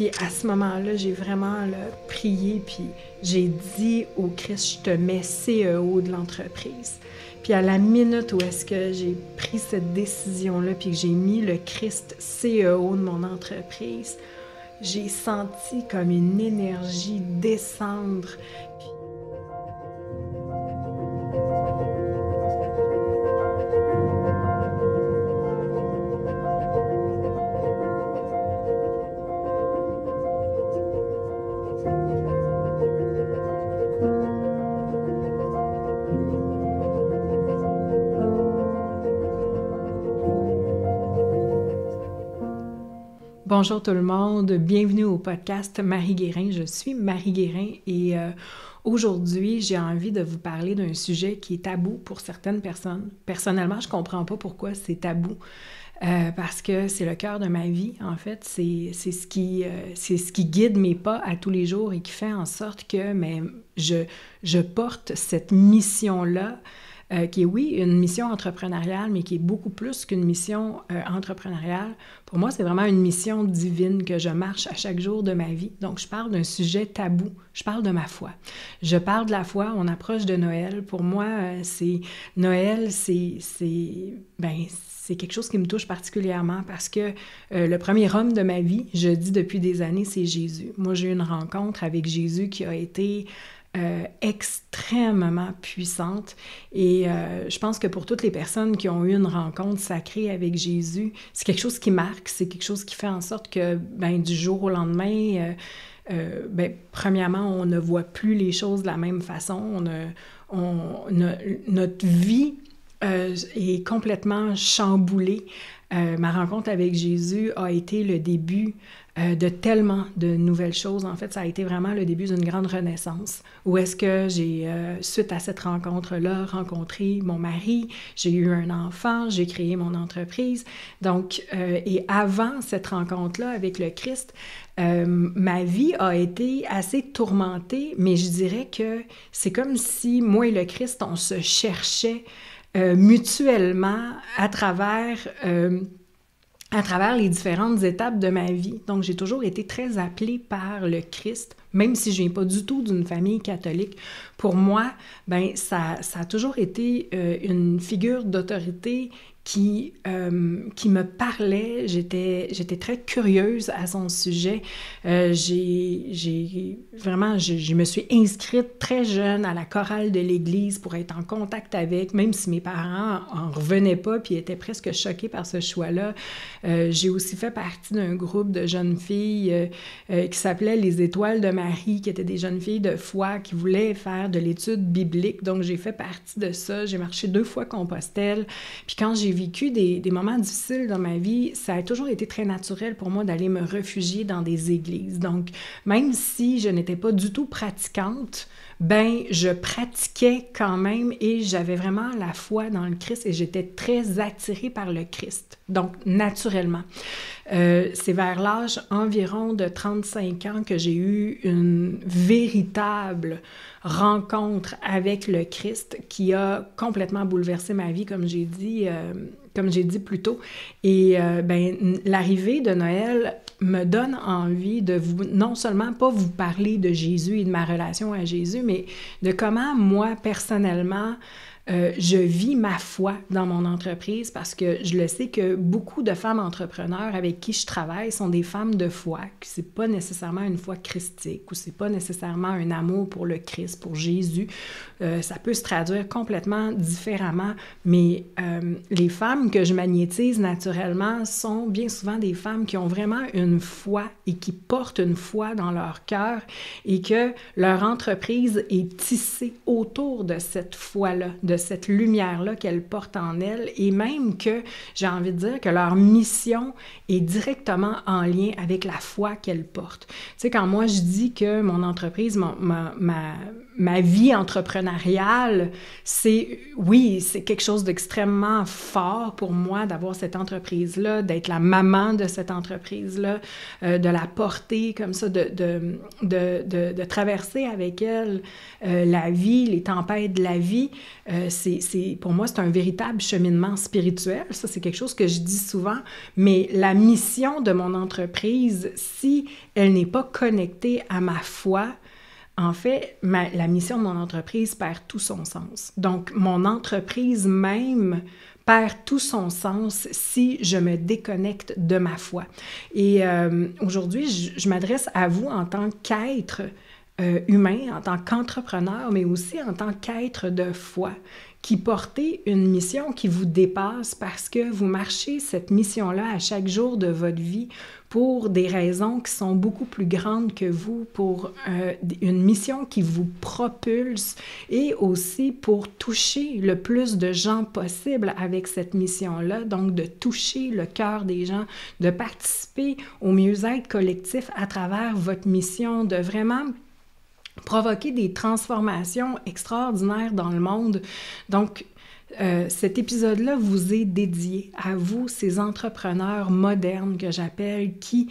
Puis à ce moment-là, j'ai vraiment là, prié, puis j'ai dit au Christ, je te mets CEO de l'entreprise. Puis à la minute où est-ce que j'ai pris cette décision-là, puis que j'ai mis le Christ CEO de mon entreprise, j'ai senti comme une énergie descendre. Bonjour tout le monde, bienvenue au podcast Marie Guérin. Je suis Marie Guérin et aujourd'hui, j'ai envie de vous parler d'un sujet qui est tabou pour certaines personnes. Personnellement, je ne comprends pas pourquoi c'est tabou. Parce que c'est le cœur de ma vie, en fait. C'est ce qui guide mes pas à tous les jours et qui fait en sorte que je porte cette mission-là, qui est, oui, une mission entrepreneuriale, mais qui est beaucoup plus qu'une mission entrepreneuriale. Pour moi, c'est vraiment une mission divine que je marche à chaque jour de ma vie. Donc, je parle d'un sujet tabou. Je parle de ma foi. Je parle de la foi. On approche de Noël. Pour moi, Noël, c'est quelque chose qui me touche particulièrement parce que le premier homme de ma vie, je dis depuis des années, c'est Jésus. Moi, j'ai eu une rencontre avec Jésus qui a été extrêmement puissante et je pense que pour toutes les personnes qui ont eu une rencontre sacrée avec Jésus, c'est quelque chose qui marque, c'est quelque chose qui fait en sorte que du jour au lendemain, premièrement, on ne voit plus les choses de la même façon, notre vie est complètement chamboulée. Ma rencontre avec Jésus a été le début de tellement de nouvelles choses. En fait, ça a été vraiment le début d'une grande renaissance où est-ce que j'ai, suite à cette rencontre-là, rencontré mon mari, j'ai eu un enfant, j'ai créé mon entreprise. Donc, et avant cette rencontre-là avec le Christ, ma vie a été assez tourmentée, mais je dirais que c'est comme si moi et le Christ, on se cherchait mutuellement à travers les différentes étapes de ma vie. Donc, j'ai toujours été très appelée par le Christ, même si je ne viens pas du tout d'une famille catholique. Pour moi, ça a toujours été une figure d'autorité qui me parlait. J'étais très curieuse à son sujet. Je me suis inscrite très jeune à la chorale de l'église pour être en contact avec, même si mes parents en revenaient pas puis étaient presque choqués par ce choix-là. J'ai aussi fait partie d'un groupe de jeunes filles qui s'appelait les Étoiles de Marie, qui étaient des jeunes filles de foi qui voulaient faire de l'étude biblique. Donc, j'ai fait partie de ça. J'ai marché 2 fois Compostelle. Puis quand j'ai vécu des moments difficiles dans ma vie, ça a toujours été très naturel pour moi d'aller me réfugier dans des églises. Donc, même si je n'étais pas du tout pratiquante, je pratiquais quand même et j'avais vraiment la foi dans le Christ et j'étais très attirée par le Christ. Donc, naturellement. C'est vers l'âge environ de 35 ans que j'ai eu une véritable rencontre avec le Christ qui a complètement bouleversé ma vie, comme j'ai dit plus tôt. Et l'arrivée de Noël me donne envie de non seulement pas vous parler de Jésus et de ma relation à Jésus, mais de comment moi, personnellement, je vis ma foi dans mon entreprise parce que je le sais que beaucoup de femmes entrepreneurs avec qui je travaille sont des femmes de foi, que c'est pas nécessairement une foi christique ou c'est pas nécessairement un amour pour le Christ, pour Jésus. Ça peut se traduire complètement différemment, mais les femmes que je magnétise naturellement sont bien souvent des femmes qui ont vraiment une foi et qui portent une foi dans leur cœur et que leur entreprise est tissée autour de cette foi-là, de cette lumière-là qu'elles portent en elles et même que, j'ai envie de dire, que leur mission est directement en lien avec la foi qu'elles portent. Tu sais, quand moi je dis que mon entreprise, ma vie entrepreneuriale, c'est quelque chose d'extrêmement fort pour moi d'avoir cette entreprise-là, d'être la maman de cette entreprise-là, de la porter comme ça, de traverser avec elle la vie, les tempêtes de la vie. pour moi, c'est un véritable cheminement spirituel. Ça, c'est quelque chose que je dis souvent. Mais la mission de mon entreprise, si elle n'est pas connectée à ma foi, en fait, la mission de mon entreprise perd tout son sens. Donc, mon entreprise même perd tout son sens si je me déconnecte de ma foi. Et aujourd'hui, je m'adresse à vous en tant qu'être humain, en tant qu'entrepreneur, mais aussi en tant qu'être de foi, qui portez une mission qui vous dépasse parce que vous marchez cette mission-là à chaque jour de votre vie pour des raisons qui sont beaucoup plus grandes que vous, pour une mission qui vous propulse et aussi pour toucher le plus de gens possible avec cette mission-là, donc de toucher le cœur des gens, de participer au mieux-être collectif à travers votre mission, de vraiment provoquer des transformations extraordinaires dans le monde. Donc, cet épisode-là vous est dédié à vous, ces entrepreneurs modernes que j'appelle, qui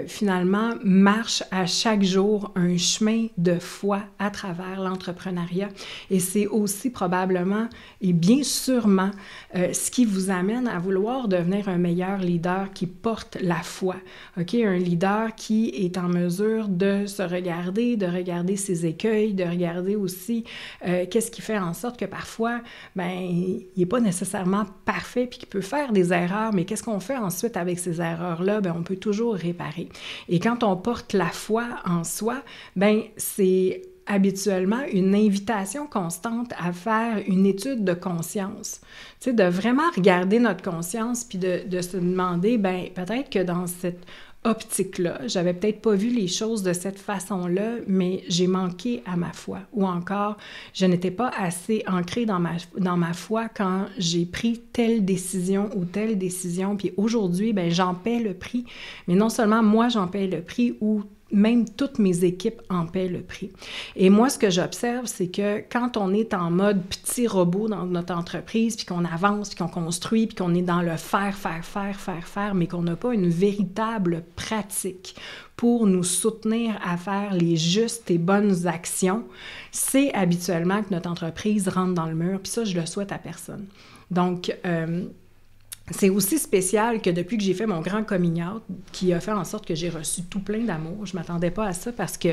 finalement marchent à chaque jour un chemin de foi à travers l'entrepreneuriat. Et c'est aussi probablement et bien sûrement ce qui vous amène à vouloir devenir un meilleur leader qui porte la foi. OK? Un leader qui est en mesure de se regarder, de regarder ses écueils, de regarder aussi qu'est-ce qui fait en sorte que parfois, il n'est pas nécessairement parfait puis qu'il peut faire des erreurs, mais qu'est-ce qu'on fait ensuite avec ces erreurs-là? On peut toujours réparer. Et quand on porte la foi en soi, c'est habituellement une invitation constante à faire une étude de conscience. Tu sais, de vraiment regarder notre conscience puis de se demander, peut-être que dans cette optique-là, j'avais peut-être pas vu les choses de cette façon-là, mais j'ai manqué à ma foi. Ou encore, je n'étais pas assez ancrée dans ma foi quand j'ai pris telle décision ou telle décision. Puis aujourd'hui, j'en paie le prix. Mais non seulement moi, j'en paie le prix, ou même toutes mes équipes en paient le prix. Et moi, ce que j'observe, c'est que quand on est en mode petit robot dans notre entreprise, puis qu'on avance, puis qu'on construit, puis qu'on est dans le faire, mais qu'on n'a pas une véritable pratique pour nous soutenir à faire les justes et bonnes actions, c'est habituellement que notre entreprise rentre dans le mur, puis ça, je le souhaite à personne. Donc, c'est aussi spécial que depuis que j'ai fait mon grand coming out, qui a fait en sorte que j'ai reçu tout plein d'amour. Je ne m'attendais pas à ça parce que,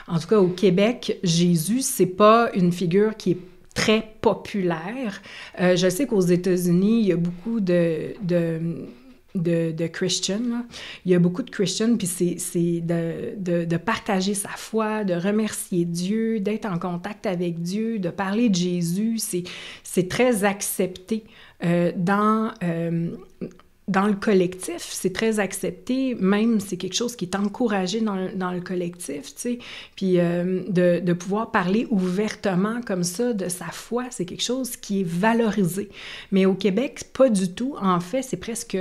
en tout cas, au Québec, Jésus, c'est pas une figure qui est très populaire. Je sais qu'aux États-Unis, il y a beaucoup de Christians, là. Il y a beaucoup de Christians, puis c'est de partager sa foi, de remercier Dieu, d'être en contact avec Dieu, de parler de Jésus. C'est très accepté dans le collectif. C'est très accepté, même c'est quelque chose qui est encouragé dans le collectif, tu sais. Puis de pouvoir parler ouvertement comme ça de sa foi, c'est quelque chose qui est valorisé. Mais au Québec, pas du tout. En fait, c'est presque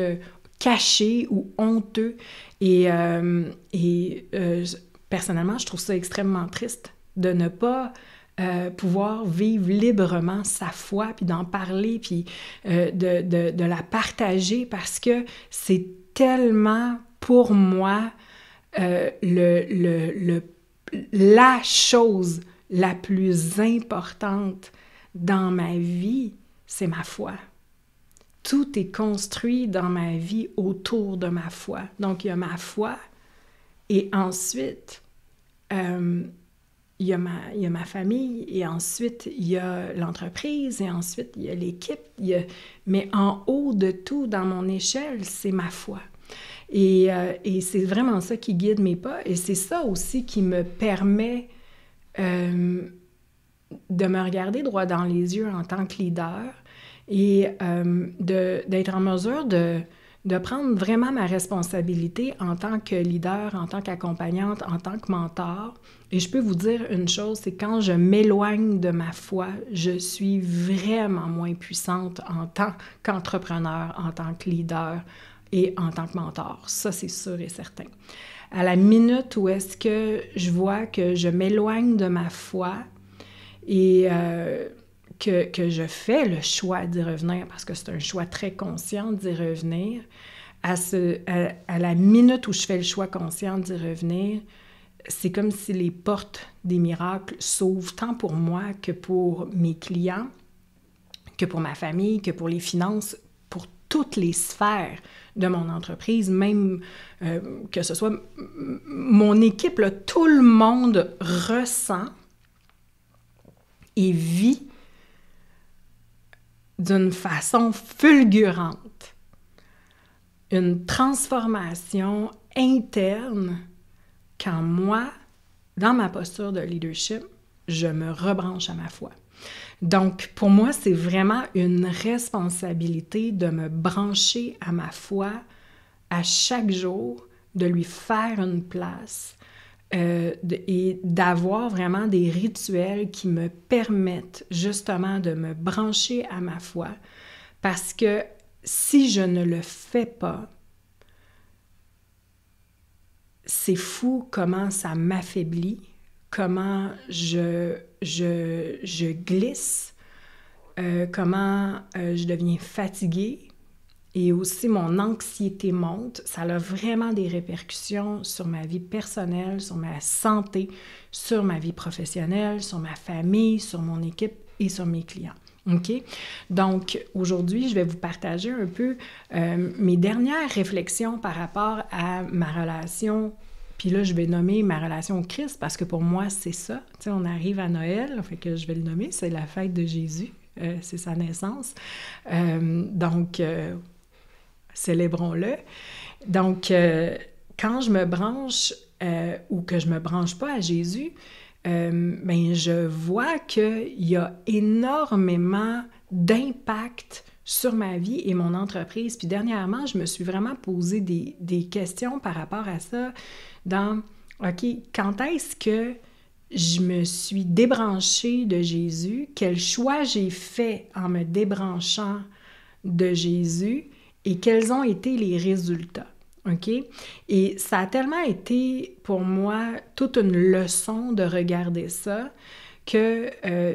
caché ou honteux. Et personnellement, je trouve ça extrêmement triste de ne pas pouvoir vivre librement sa foi, puis d'en parler, puis de la partager, parce que c'est tellement, pour moi, la chose la plus importante dans ma vie, c'est ma foi. Tout est construit dans ma vie autour de ma foi. Donc, il y a ma foi, et ensuite, il y a ma famille, et ensuite, il y a l'entreprise, et ensuite, il y a l'équipe. Mais en haut de tout, dans mon échelle, c'est ma foi. Et c'est vraiment ça qui guide mes pas. Et c'est ça aussi qui me permet de me regarder droit dans les yeux en tant que leader et d'être en mesure de prendre vraiment ma responsabilité en tant que leader, en tant qu'accompagnante, en tant que mentor. Et je peux vous dire une chose, c'est quand je m'éloigne de ma foi, je suis vraiment moins puissante en tant qu'entrepreneur, en tant que leader et en tant que mentor. Ça, c'est sûr et certain. À la minute où est-ce que je vois que je m'éloigne de ma foi et que je fais le choix d'y revenir, parce que c'est un choix très conscient d'y revenir, à la minute où je fais le choix conscient d'y revenir, c'est comme si les portes des miracles s'ouvrent tant pour moi que pour mes clients. que pour ma famille, que pour les finances, pour toutes les sphères de mon entreprise, même que ce soit mon équipe, là, tout le monde ressent et vit d'une façon fulgurante une transformation interne quand moi, dans ma posture de leadership, je me rebranche à ma foi. Donc, pour moi, c'est vraiment une responsabilité de me brancher à ma foi à chaque jour, de lui faire une place et d'avoir vraiment des rituels qui me permettent justement de me brancher à ma foi. Parce que si je ne le fais pas, c'est fou comment ça m'affaiblit, comment je glisse, comment je deviens fatiguée et aussi mon anxiété monte. Ça a vraiment des répercussions sur ma vie personnelle, sur ma santé, sur ma vie professionnelle, sur ma famille, sur mon équipe et sur mes clients. OK? Donc, aujourd'hui, je vais vous partager un peu mes dernières réflexions par rapport à ma relation. Puis là, je vais nommer ma relation au Christ parce que pour moi, c'est ça. Tu sais, on arrive à Noël, fait que je vais le nommer, c'est la fête de Jésus, c'est sa naissance. Donc, célébrons-le. Donc, quand je me branche ou que je me branche pas à Jésus, ben, je vois qu'il y a énormément d'impact sur ma vie et mon entreprise. Puis dernièrement, je me suis vraiment posé des questions par rapport à ça dans, OK, quand est-ce que je me suis débranchée de Jésus? Quel choix j'ai fait en me débranchant de Jésus? Et quels ont été les résultats? OK? Et ça a tellement été, pour moi, toute une leçon de regarder ça que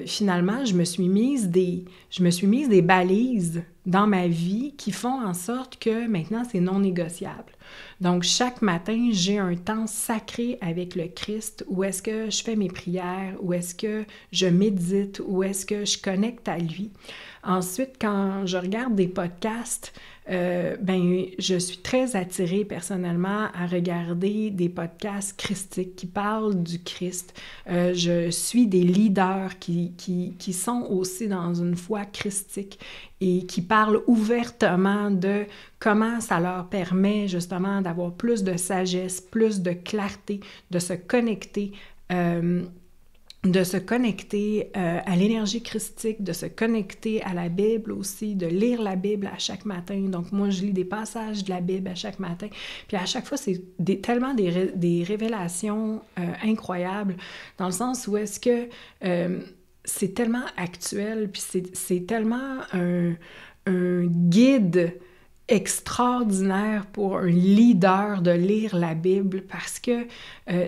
finalement, je me suis mise des balises dans ma vie qui font en sorte que maintenant, c'est non négociable. Donc, chaque matin, j'ai un temps sacré avec le Christ où est-ce que je fais mes prières, où est-ce que je médite, où est-ce que je connecte à lui. Ensuite, quand je regarde des podcasts, ben, je suis très attirée personnellement à regarder des podcasts christiques qui parlent du Christ. Je suis des leaders qui sont aussi dans une foi christique et qui parlent ouvertement de comment ça leur permet justement d'avoir plus de sagesse, plus de clarté, de se connecter à l'énergie christique, de se connecter à la Bible aussi, de lire la Bible à chaque matin. Donc, moi, je lis des passages de la Bible à chaque matin. Puis à chaque fois, c'est tellement des révélations incroyables, dans le sens où est-ce que c'est tellement actuel, puis c'est tellement un guide extraordinaire pour un leader de lire la Bible parce que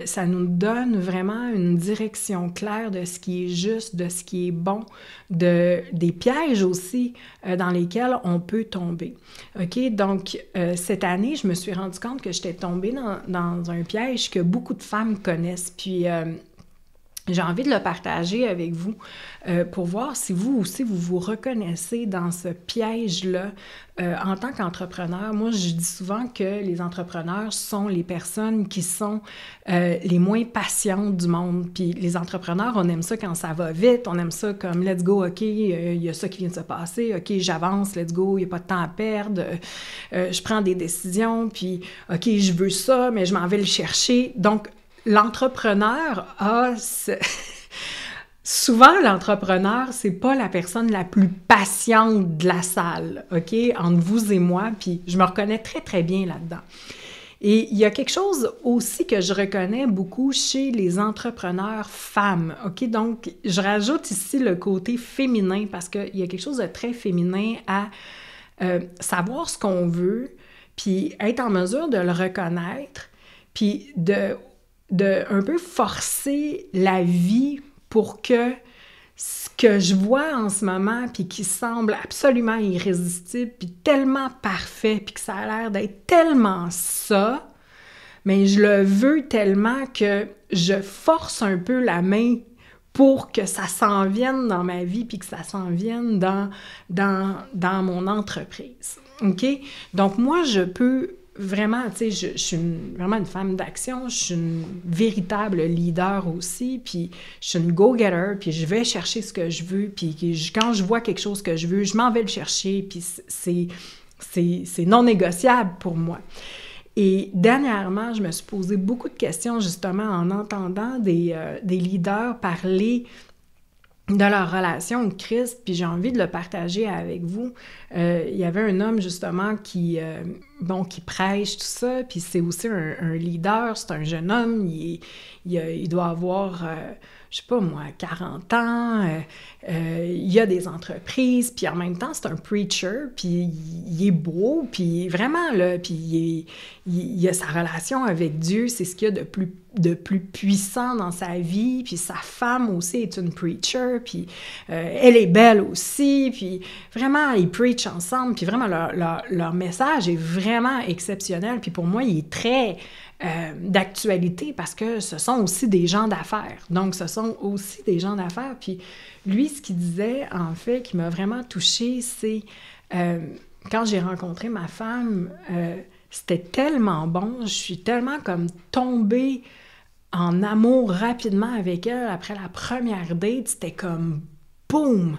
ça nous donne vraiment une direction claire de ce qui est juste, de ce qui est bon, des pièges aussi dans lesquels on peut tomber. OK? Donc, cette année, je me suis rendu compte que j'étais tombée dans un piège que beaucoup de femmes connaissent. Puis, j'ai envie de le partager avec vous pour voir si vous aussi, vous vous reconnaissez dans ce piège-là en tant qu'entrepreneur. Moi, je dis souvent que les entrepreneurs sont les personnes qui sont les moins patientes du monde. Puis les entrepreneurs, on aime ça quand ça va vite, on aime ça comme « let's go, OK, il y a ça qui vient de se passer, OK, j'avance, let's go, il n'y a pas de temps à perdre, je prends des décisions, puis OK, je veux ça, mais je m'en vais le chercher. » Donc, l'entrepreneur a... Souvent, l'entrepreneur, c'est pas la personne la plus patiente de la salle, OK? Entre vous et moi, puis je me reconnais très, très bien là-dedans. Et il y a quelque chose aussi que je reconnais beaucoup chez les entrepreneurs femmes, OK? Donc, je rajoute ici le côté féminin parce qu'il y a quelque chose de très féminin à savoir ce qu'on veut, puis être en mesure de le reconnaître, puis de un peu forcer la vie pour que ce que je vois en ce moment, puis qui semble absolument irrésistible, puis tellement parfait, puis que ça a l'air d'être tellement ça, mais je le veux tellement que je force un peu la main pour que ça s'en vienne dans ma vie puis que ça s'en vienne dans mon entreprise. OK? Donc, moi, je peux vraiment, tu sais, je suis vraiment une femme d'action, je suis une véritable leader aussi, puis je suis une go-getter, puis je vais chercher ce que je veux, puis quand je vois quelque chose que je veux, je m'en vais le chercher, puis c'est non négociable pour moi. Et dernièrement, je me suis posé beaucoup de questions justement en entendant des leaders parler de leur relation au Christ, puis j'ai envie de le partager avec vous. Il y avait un homme justement qui prêche tout ça, puis c'est aussi un leader, c'est un jeune homme, il doit avoir, je sais pas moi, 40 ans, il a des entreprises, puis en même temps, c'est un preacher, puis il est beau, puis vraiment, là, puis il a sa relation avec Dieu, c'est ce qu'il y a de plus puissant dans sa vie, puis sa femme aussi est une preacher, puis elle est belle aussi, puis vraiment, ils preachent ensemble, puis vraiment, leur message est vraiment exceptionnel, puis pour moi, il est très d'actualité parce que ce sont aussi des gens d'affaires. Donc, ce sont aussi des gens d'affaires, puis lui, ce qu'il disait, en fait, qui m'a vraiment touchée, c'est quand j'ai rencontré ma femme, c'était tellement bon, je suis tellement comme tombée en amour rapidement avec elle après la première date, c'était comme boum!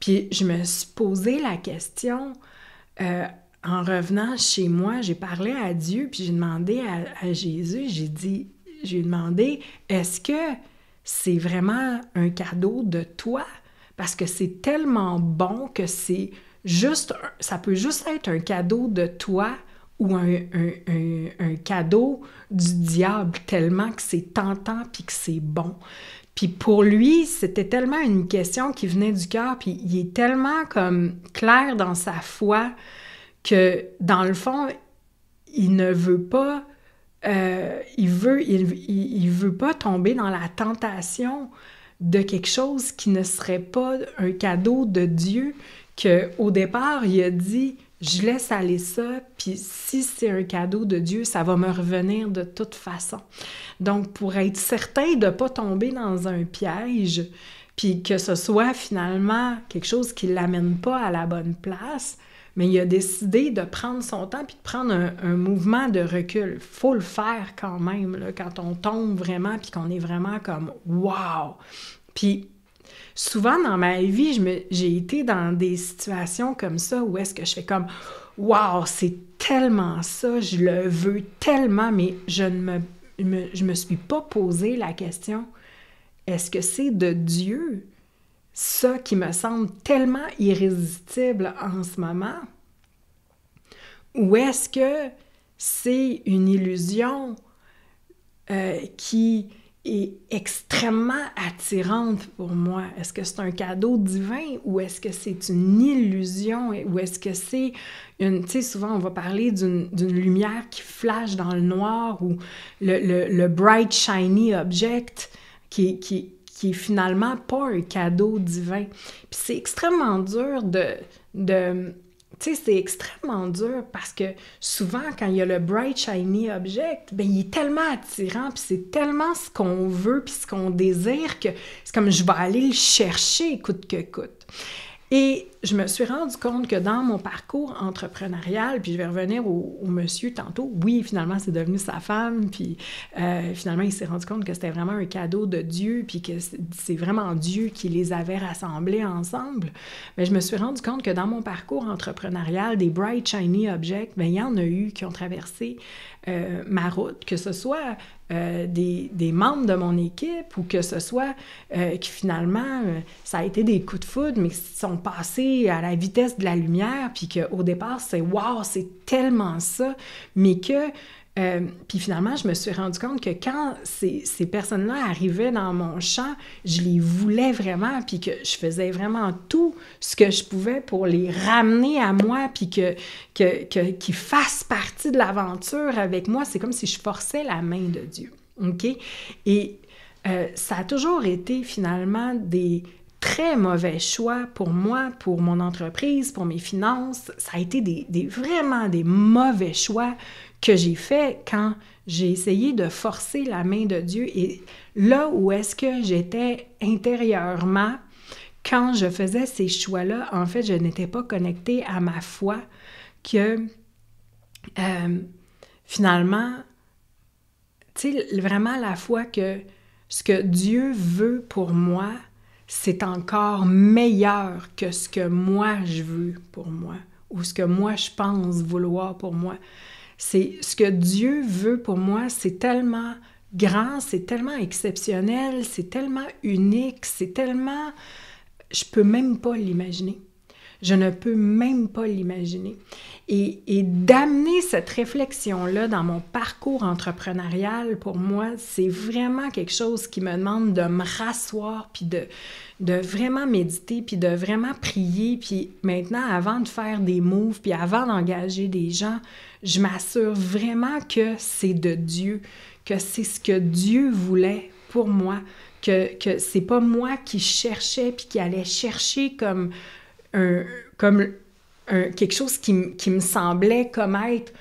Puis je me suis posé la question, en revenant chez moi, j'ai parlé à Dieu, puis j'ai demandé à Jésus, j'ai demandé, est-ce que c'est vraiment un cadeau de toi? Parce que c'est tellement bon que ça peut juste être un cadeau de toi ou un cadeau du diable, tellement que c'est tentant puis que c'est bon. Puis pour lui, c'était tellement une question qui venait du cœur, puis il est tellement comme clair dans sa foi que, dans le fond, il ne veut pas, il veut pas tomber dans la tentation de quelque chose qui ne serait pas un cadeau de Dieu, qu'au départ, il a dit « Je laisse aller ça, puis si c'est un cadeau de Dieu, ça va me revenir de toute façon. » Donc, pour être certain de ne pas tomber dans un piège, puis que ce soit finalement quelque chose qui ne l'amène pas à la bonne place, mais il a décidé de prendre son temps puis de prendre un mouvement de recul. Il faut le faire quand même, là, quand on tombe vraiment puis qu'on est vraiment comme « wow ». Puis souvent dans ma vie, j'ai été dans des situations comme ça où est-ce que je fais comme « wow, c'est tellement ça, je le veux tellement », mais je me suis pas posé la question « est-ce que c'est de Dieu ?» Ça qui me semble tellement irrésistible en ce moment, ou est-ce que c'est une illusion qui est extrêmement attirante pour moi? Est-ce que c'est un cadeau divin ou est-ce que c'est une illusion? Ou est-ce que c'est une... Tu sais, souvent, on va parler d'une lumière qui flash dans le noir ou le bright, shiny object qui est finalement pas un cadeau divin. Puis c'est extrêmement dur tu sais, c'est extrêmement dur parce que souvent, quand il y a le bright, shiny object, bien, il est tellement attirant, puis c'est tellement ce qu'on veut, puis ce qu'on désire, que c'est comme je vais aller le chercher coûte que coûte. Et je me suis rendu compte que dans mon parcours entrepreneurial, puis je vais revenir au monsieur tantôt, oui, finalement, c'est devenu sa femme, puis finalement, il s'est rendu compte que c'était vraiment un cadeau de Dieu, puis que c'est vraiment Dieu qui les avait rassemblés ensemble. Mais je me suis rendu compte que dans mon parcours entrepreneurial, des bright, shiny objects, bien, il y en a eu qui ont traversé ma route, que ce soit des membres de mon équipe ou que ce soit qui finalement, ça a été des coups de foudre, mais qui sont passés à la vitesse de la lumière, puis qu'au départ, c'est « wow, c'est tellement ça », mais que... puis finalement, je me suis rendu compte que quand ces personnes-là arrivaient dans mon champ, je les voulais vraiment, puis que je faisais vraiment tout ce que je pouvais pour les ramener à moi, puis qu'ils fassent partie de l'aventure avec moi. C'est comme si je forçais la main de Dieu, OK? Et ça a toujours été finalement des très mauvais choix pour moi, pour mon entreprise, pour mes finances. Ça a été vraiment des mauvais choix que j'ai faits quand j'ai essayé de forcer la main de Dieu. Et là où est-ce que j'étais intérieurement, quand je faisais ces choix-là, en fait, je n'étais pas connectée à ma foi, que finalement, tu sais, vraiment la foi que ce que Dieu veut pour moi, c'est encore meilleur que ce que moi je veux pour moi, ou ce que moi je pense vouloir pour moi. C'est ce que Dieu veut pour moi, c'est tellement grand, c'est tellement exceptionnel, c'est tellement unique, c'est tellement... Je peux même pas l'imaginer. Je ne peux même pas l'imaginer. Et d'amener cette réflexion-là dans mon parcours entrepreneurial, pour moi, c'est vraiment quelque chose qui me demande de me rasseoir, puis de vraiment méditer, puis de vraiment prier. Puis maintenant, avant de faire des moves, puis avant d'engager des gens, je m'assure vraiment que c'est de Dieu, que c'est ce que Dieu voulait pour moi, que c'est pas moi qui cherchais, puis qui allait chercher comme quelque chose qui me semblait comme être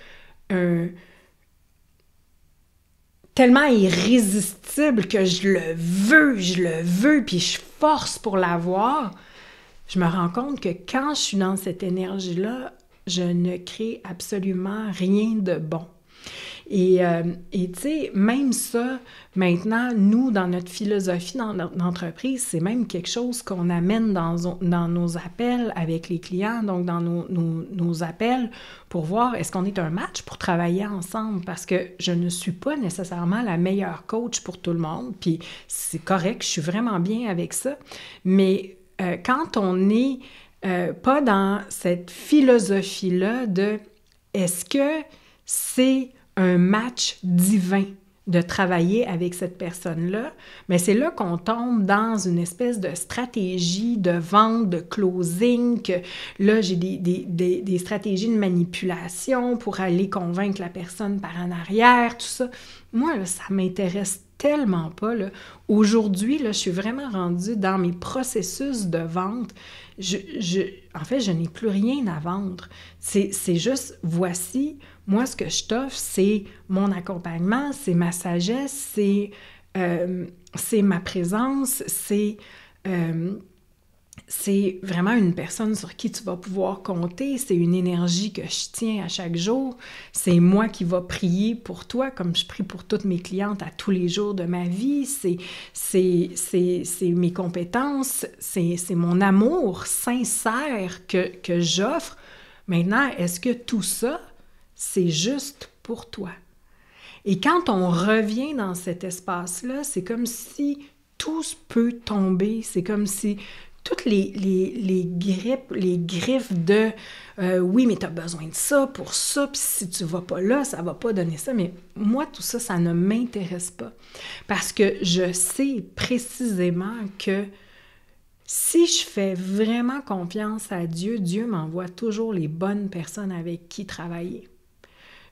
tellement irrésistible que je le veux, puis je force pour l'avoir. Je me rends compte que quand je suis dans cette énergie-là, je ne crée absolument rien de bon. Et tu sais, même ça, maintenant, nous, dans notre philosophie dans l'entreprise, c'est même quelque chose qu'on amène dans nos appels avec les clients, donc dans nos appels pour voir est-ce qu'on est un match pour travailler ensemble, parce que je ne suis pas nécessairement la meilleure coach pour tout le monde, puis c'est correct, je suis vraiment bien avec ça, mais quand on n'est pas dans cette philosophie-là de est-ce que c'est un match divin de travailler avec cette personne-là, mais c'est là qu'on tombe dans une espèce de stratégie de vente, de closing, que là, j'ai des stratégies de manipulation pour aller convaincre la personne par en arrière, tout ça. Moi, là, ça m'intéresse tellement pas. Là. Aujourd'hui, là, je suis vraiment rendue dans mes processus de vente. En fait, je n'ai plus rien à vendre. C'est juste, voici, moi, ce que je t'offre, c'est mon accompagnement, c'est ma sagesse, c'est ma présence, c'est vraiment une personne sur qui tu vas pouvoir compter, c'est une énergie que je tiens à chaque jour, c'est moi qui va prier pour toi comme je prie pour toutes mes clientes à tous les jours de ma vie, c'est mes compétences, c'est mon amour sincère que j'offre. Maintenant, est-ce que tout ça, c'est juste pour toi? Et quand on revient dans cet espace-là, c'est comme si tout peut tomber, c'est comme si toutes les griffes de oui, mais tu as besoin de ça pour ça, puis si tu vas pas là, ça va pas donner ça. Mais moi, tout ça, ça ne m'intéresse pas. Parce que je sais précisément que si je fais vraiment confiance à Dieu, Dieu m'envoie toujours les bonnes personnes avec qui travailler.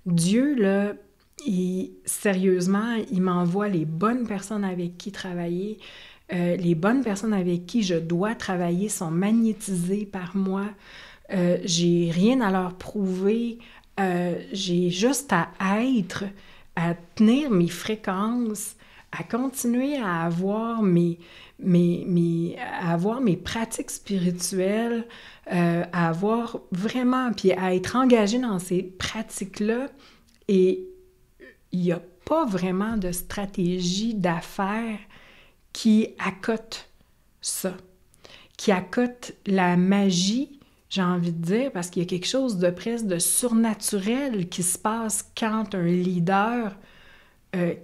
Dieu, là, sérieusement, il m'envoie les bonnes personnes avec qui travailler. Les bonnes personnes avec qui je dois travailler sont magnétisées par moi. J'ai rien à leur prouver. J'ai juste à être, à tenir mes fréquences, à continuer à avoir mes pratiques spirituelles, à avoir vraiment, puis à être engagée dans ces pratiques-là. Et il n'y a pas vraiment de stratégie d'affaires qui accote ça, qui accote la magie, j'ai envie de dire, parce qu'il y a quelque chose de presque de surnaturel qui se passe quand un leader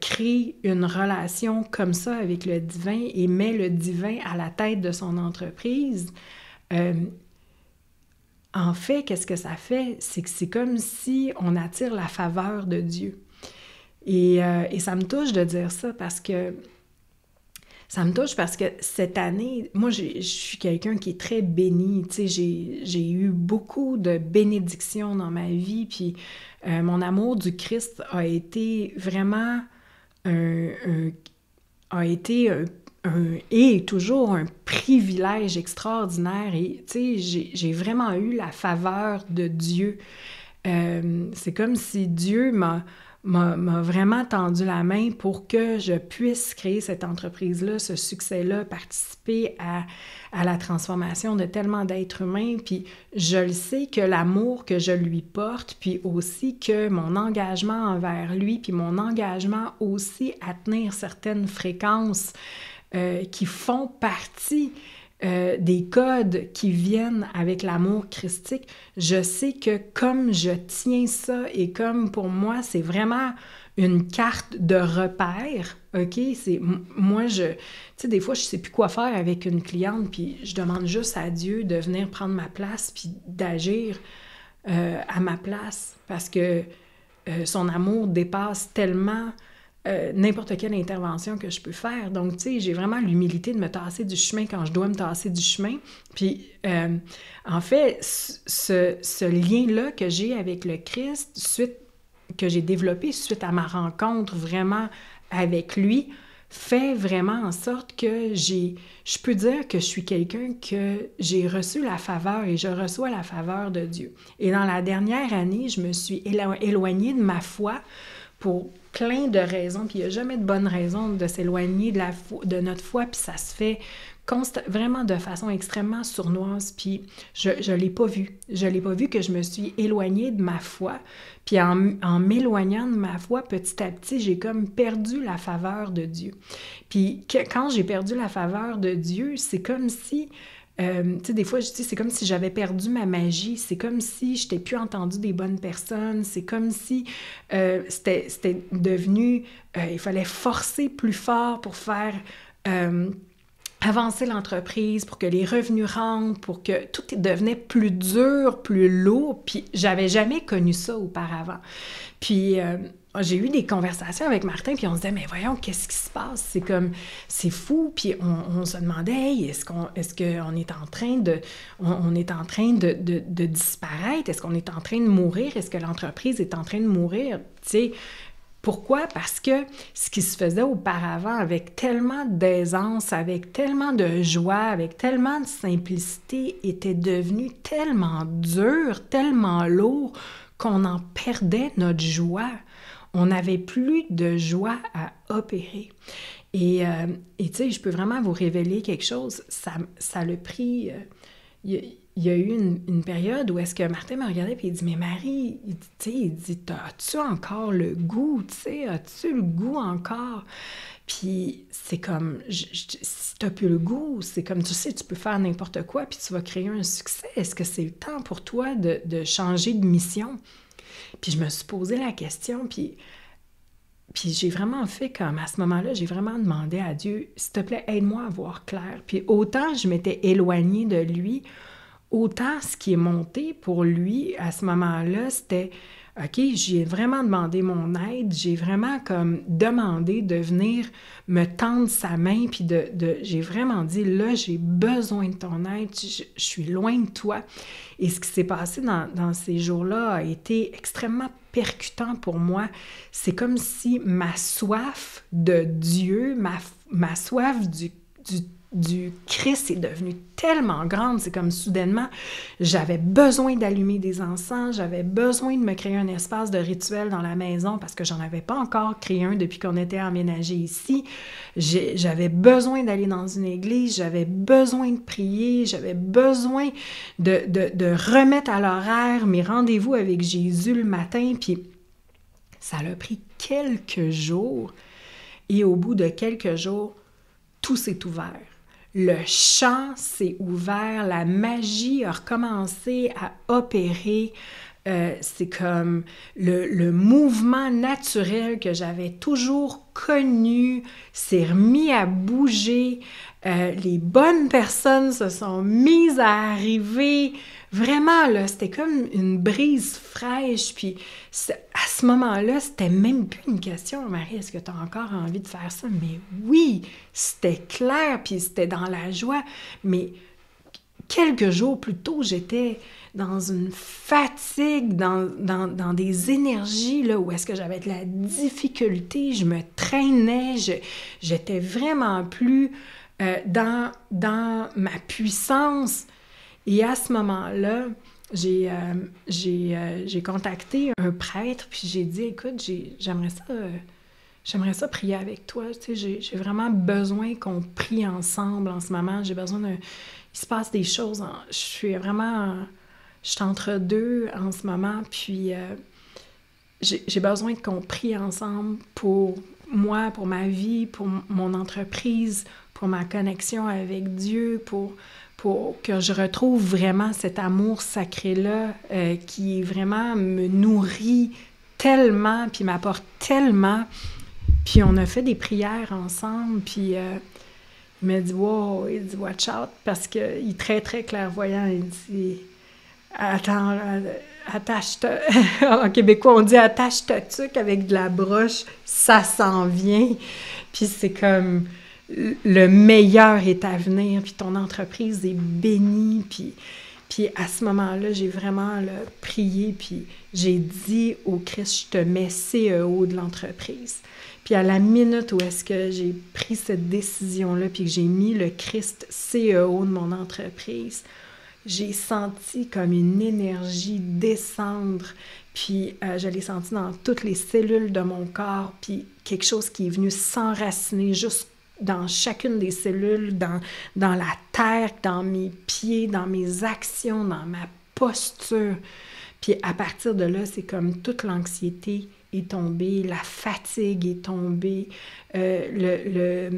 crée une relation comme ça avec le divin et met le divin à la tête de son entreprise. En fait, qu'est-ce que ça fait? C'est que c'est comme si on attire la faveur de Dieu. Et ça me touche de dire ça parce que cette année, moi, je suis quelqu'un qui est très béni. Tu sais, j'ai eu beaucoup de bénédictions dans ma vie, puis mon amour du Christ a été vraiment un est toujours un privilège extraordinaire. Et, tu sais, j'ai vraiment eu la faveur de Dieu. C'est comme si Dieu m'a vraiment tendu la main pour que je puisse créer cette entreprise-là, ce succès-là, participer à la transformation de tellement d'êtres humains. Puis je le sais que l'amour que je lui porte, puis aussi que mon engagement envers lui, puis mon engagement aussi à tenir certaines fréquences qui font partie des codes qui viennent avec l'amour christique, je sais que comme je tiens ça et comme pour moi, c'est vraiment une carte de repère, OK? Moi, tu sais, des fois, je sais plus quoi faire avec une cliente, puis je demande juste à Dieu de venir prendre ma place puis d'agir à ma place parce que son amour dépasse tellement n'importe quelle intervention que je peux faire. Donc, tu sais, j'ai vraiment l'humilité de me tasser du chemin quand je dois me tasser du chemin. Puis, en fait, ce lien-là que j'ai avec le Christ, que j'ai développé suite à ma rencontre vraiment avec lui, fait vraiment en sorte que je peux dire que je suis quelqu'un que j'ai reçu la faveur et je reçois la faveur de Dieu. Et dans la dernière année, je me suis éloignée de ma foi pour plein de raisons, puis il n'y a jamais de bonne raison de s'éloigner de notre foi, puis ça se fait vraiment de façon extrêmement sournoise, puis je l'ai pas vu. Je l'ai pas vu que je me suis éloignée de ma foi, puis en m'éloignant de ma foi, petit à petit, j'ai comme perdu la faveur de Dieu. Puis quand j'ai perdu la faveur de Dieu, c'est comme si... tu sais, des fois, je dis, c'est comme si j'avais perdu ma magie, c'est comme si je n'étais plus entendu des bonnes personnes, c'est comme si c'était devenu, il fallait forcer plus fort pour faire avancer l'entreprise, pour que les revenus rentrent, pour que tout devenait plus dur, plus lourd, puis j'avais jamais connu ça auparavant. Puis j'ai eu des conversations avec Martin, puis on se disait, mais voyons, qu'est-ce qui se passe? C'est fou, puis on se demandait, hey, est-ce qu'on est en train de disparaître? Est-ce qu'on est en train de mourir? Est-ce que l'entreprise est en train de mourir? Tu sais, pourquoi? Parce que ce qui se faisait auparavant avec tellement d'aisance, avec tellement de joie, avec tellement de simplicité, était devenu tellement dur, tellement lourd, qu'on en perdait notre joie. On n'avait plus de joie à opérer. Et tu sais, je peux vraiment vous révéler quelque chose. Ça l'a pris... il y a eu une période où est-ce que Martin me regardait et il dit « Mais Marie, il dit, as-tu encore le goût? As-tu le goût encore? » Puis c'est comme, si t'as plus le goût, c'est comme, tu sais, tu peux faire n'importe quoi puis tu vas créer un succès. Est-ce que c'est le temps pour toi de changer de mission? Puis je me suis posé la question, puis j'ai vraiment fait comme, à ce moment-là, j'ai vraiment demandé à Dieu, s'il te plaît, aide-moi à voir clair. Puis autant je m'étais éloignée de lui, autant ce qui est monté pour lui, à ce moment-là, c'était, OK, j'ai vraiment demandé mon aide, j'ai vraiment comme demandé de venir me tendre sa main, puis j'ai vraiment dit, là, j'ai besoin de ton aide, je suis loin de toi. Et ce qui s'est passé dans ces jours-là a été extrêmement percutant pour moi. C'est comme si ma soif de Dieu, ma soif du Christ est devenue tellement grande. C'est comme soudainement, j'avais besoin d'allumer des encens, j'avais besoin de me créer un espace de rituel dans la maison parce que j'en avais pas encore créé un depuis qu'on était emménagé ici. J'avais besoin d'aller dans une église, j'avais besoin de prier, j'avais besoin de remettre à l'horaire mes rendez-vous avec Jésus le matin, puis ça a pris quelques jours et au bout de quelques jours, tout s'est ouvert. Le champ s'est ouvert, la magie a recommencé à opérer. C'est comme le mouvement naturel que j'avais toujours connu s'est remis à bouger. Les bonnes personnes se sont mises à arriver. Vraiment, là, c'était comme une brise fraîche. Puis à ce moment-là, c'était même plus une question, Marie, est-ce que tu as encore envie de faire ça? Mais oui, c'était clair, puis c'était dans la joie. Mais quelques jours plus tôt, j'étais dans une fatigue, dans des énergies là, où est-ce que j'avais de la difficulté, je me traînais, j'étais vraiment plus dans ma puissance. Et à ce moment-là, j'ai contacté un prêtre, puis j'ai dit, écoute, j'aimerais ça prier avec toi. Tu sais, j'ai vraiment besoin qu'on prie ensemble en ce moment. J'ai besoin d'un... Il se passe des choses. Je suis entre deux en ce moment, puis j'ai besoin qu'on prie ensemble pour moi, pour ma vie, pour mon entreprise, pour ma connexion avec Dieu, pour que je retrouve vraiment cet amour sacré-là qui vraiment me nourrit tellement, puis m'apporte tellement. Puis on a fait des prières ensemble, puis il m'a dit « Wow! » Il dit « Watch out! » Parce qu'il est très, très clairvoyant. Il dit « Attends, attache-toi. » En québécois, on dit « Attache ta tuque avec de la broche, ça s'en vient. » Puis c'est comme... Le meilleur est à venir, puis ton entreprise est bénie. Puis à ce moment-là, j'ai vraiment là, prié, puis j'ai dit au Christ, je te mets CEO de l'entreprise. Puis à la minute où est-ce que j'ai pris cette décision-là, puis que j'ai mis le Christ CEO de mon entreprise, j'ai senti comme une énergie descendre, puis je l'ai senti dans toutes les cellules de mon corps, puis quelque chose qui est venu s'enraciner juste dans chacune des cellules, dans la terre, dans mes pieds, dans mes actions, dans ma posture. Puis à partir de là, c'est comme toute l'anxiété est tombée, la fatigue est tombée, les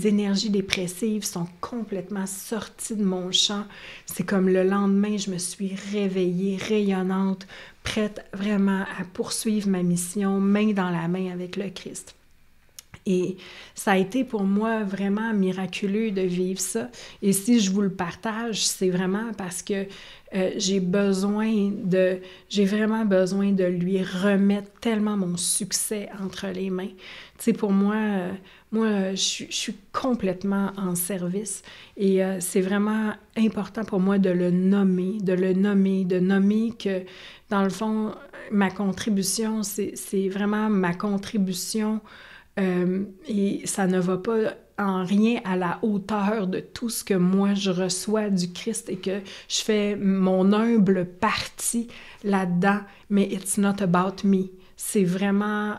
énergies dépressives sont complètement sorties de mon champ. C'est comme le lendemain, je me suis réveillée, rayonnante, prête vraiment à poursuivre ma mission, main dans la main avec le Christ. Et ça a été pour moi vraiment miraculeux de vivre ça. Et si je vous le partage, c'est vraiment parce que j'ai vraiment besoin de lui remettre tellement mon succès entre les mains. Tu sais, pour moi, je suis complètement en service et c'est vraiment important pour moi de nommer que, dans le fond, ma contribution, c'est vraiment ma contribution. Et ça ne va pas en rien à la hauteur de tout ce que moi je reçois du Christ et que je fais mon humble partie là-dedans, mais it's not about me. C'est vraiment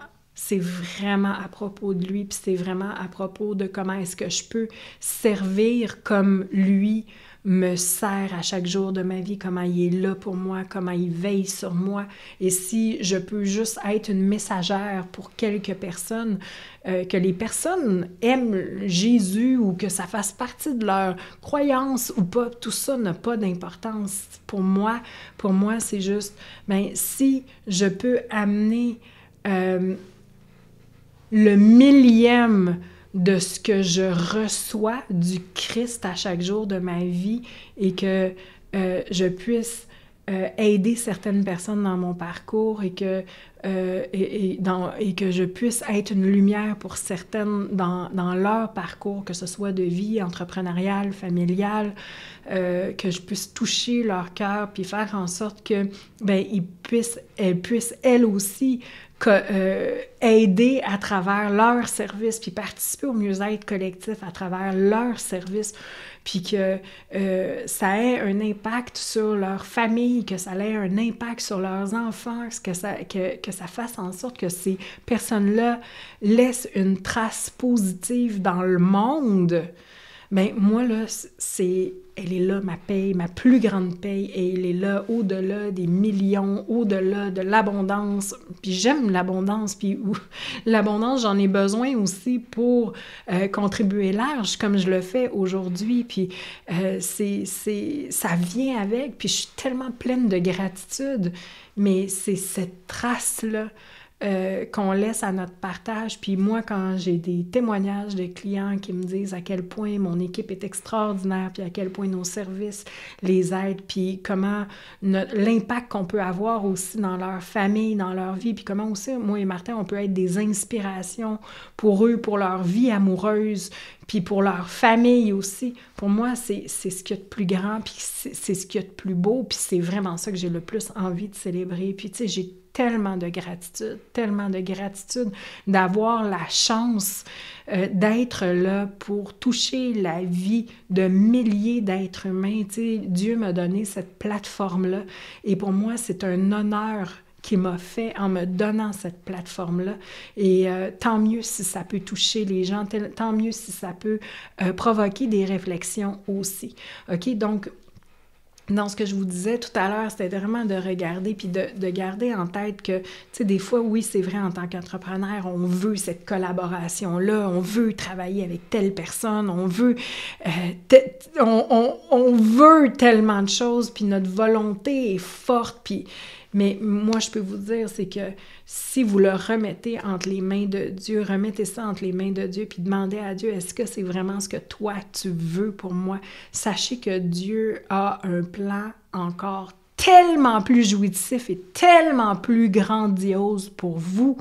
à propos de lui, puis c'est vraiment à propos de comment est-ce que je peux servir comme lui me sert à chaque jour de ma vie, comment il est là pour moi, comment il veille sur moi. Et si je peux juste être une messagère pour quelques personnes, que les personnes aiment Jésus ou que ça fasse partie de leur croyance ou pas, tout ça n'a pas d'importance. Pour moi, c'est juste, si je peux amener le millième de ce que je reçois du Christ à chaque jour de ma vie et que je puisse aider certaines personnes dans mon parcours et que je puisse être une lumière pour certaines dans leur parcours, que ce soit de vie entrepreneuriale, familiale, que je puisse toucher leur cœur puis faire en sorte que elles puissent elles aussi aider à travers leur service, puis participer au mieux-être collectif à travers leur service, puis que ça ait un impact sur leur famille, que ça ait un impact sur leurs enfants, que ça fasse en sorte que ces personnes-là laissent une trace positive dans le monde. Moi, là, elle est là, ma paye, ma plus grande paye, et elle est là au-delà des millions, au-delà de l'abondance. Puis j'aime l'abondance, puis l'abondance, j'en ai besoin aussi pour contribuer large, comme je le fais aujourd'hui. Puis ça vient avec, puis je suis tellement pleine de gratitude, mais c'est cette trace-là qu'on laisse à notre partage. Puis moi, quand j'ai des témoignages de clients qui me disent à quel point mon équipe est extraordinaire, puis à quel point nos services les aident, puis comment l'impact qu'on peut avoir aussi dans leur famille, dans leur vie, puis comment aussi, moi et Martin, on peut être des inspirations pour eux, pour leur vie amoureuse, puis pour leur famille aussi. Pour moi, c'est ce qu'il y a de plus grand, puis c'est ce qu'il y a de plus beau, puis c'est vraiment ça que j'ai le plus envie de célébrer. Puis tu sais, j'ai tellement de gratitude d'avoir la chance d'être là pour toucher la vie de milliers d'êtres humains. Tu sais, Dieu m'a donné cette plateforme-là, et pour moi, c'est un honneur qu'il m'a fait en me donnant cette plateforme-là. Et tant mieux si ça peut toucher les gens, tant mieux si ça peut provoquer des réflexions aussi. OK? Donc, dans ce que je vous disais tout à l'heure, c'était vraiment de regarder puis de garder en tête que, tu sais, des fois, oui, c'est vrai, en tant qu'entrepreneur, on veut cette collaboration-là, on veut travailler avec telle personne, on veut, on veut tellement de choses, puis notre volonté est forte, puis... Mais moi, je peux vous dire, c'est que si vous le remettez entre les mains de Dieu, remettez ça entre les mains de Dieu, puis demandez à Dieu, est-ce que c'est vraiment ce que toi, tu veux pour moi? Sachez que Dieu a un plan encore tellement plus jouissif et tellement plus grandiose pour vous.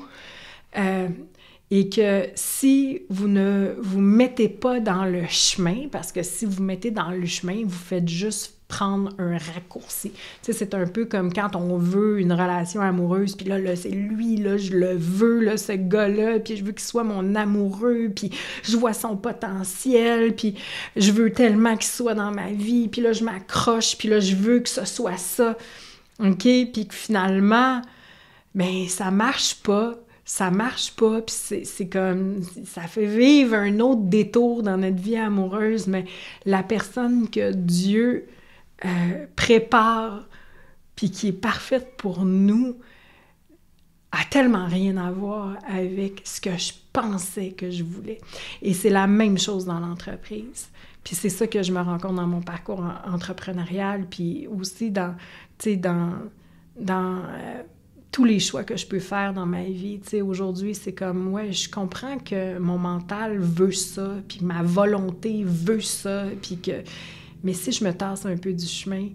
Et que si vous ne vous mettez pas dans le chemin, parce que si vous mettez dans le chemin, vous faites juste prendre un raccourci. Tu sais, c'est un peu comme quand on veut une relation amoureuse, puis là, c'est lui, là, je le veux, là, ce gars-là, puis je veux qu'il soit mon amoureux, puis je vois son potentiel, puis je veux tellement qu'il soit dans ma vie, puis là, je m'accroche, puis là, je veux que ce soit ça, OK? Puis que finalement, ben ça marche pas, puis c'est comme, ça fait vivre un autre détour dans notre vie amoureuse, mais la personne que Dieu prépare, puis qui est parfaite pour nous, a tellement rien à voir avec ce que je pensais que je voulais. Et c'est la même chose dans l'entreprise. Puis c'est ça que je me rends compte dans mon parcours entrepreneurial, puis aussi dans tous les choix que je peux faire dans ma vie. Tu sais, aujourd'hui, c'est comme, ouais, je comprends que mon mental veut ça, puis ma volonté veut ça, puis que... Mais si je me tasse un peu du chemin,